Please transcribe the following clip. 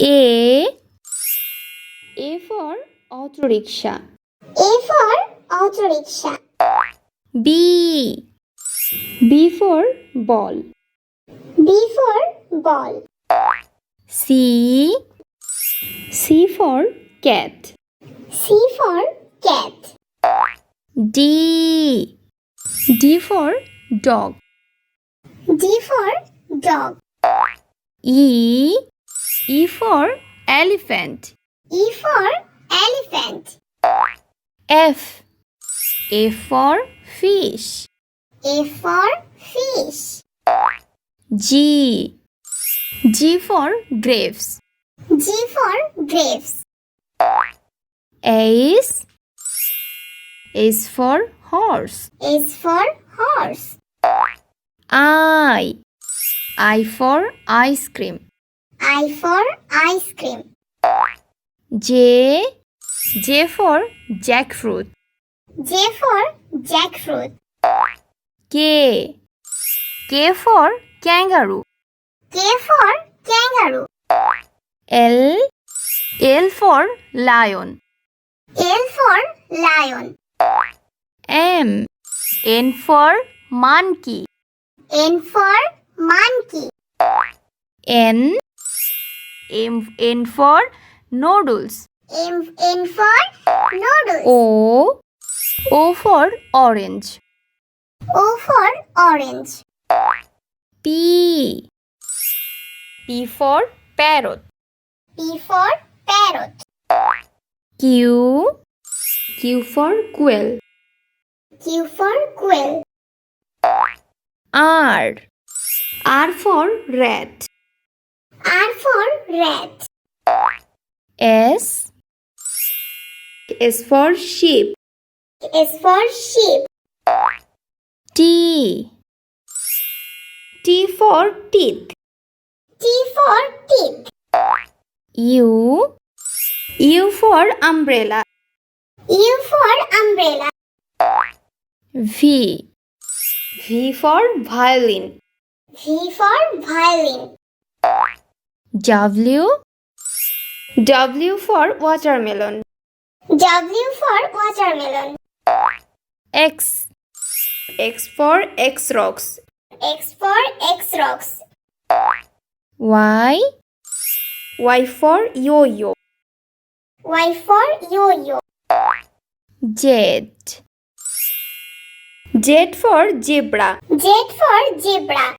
A for auto rickshaw. A for auto rickshaw. B for ball. B for ball. C for cat. C for cat. D for dog. D for dog. E for elephant. E for elephant. F for fish. A for fish. G for grapes. G for grapes. H for horse. H for horse. I for ice cream. I for ice cream. J for jackfruit. J for jackfruit. K for kangaroo. K for kangaroo. L for lion. L for lion. N for monkey. N for monkey. N for noodles. N for noodles. O for orange. O for orange. P for parrot. P for parrot. Q for quail. Q for quail. R for rat. R for rat. S for sheep. S for sheep. T for teeth. T for teeth. U for umbrella. U for umbrella. V for violin. V for violin. W for watermelon. W for watermelon. X for X-Rocks. X for X-Rocks. Y for yo-yo. Y for yo-yo. Z for zebra. Z for zebra.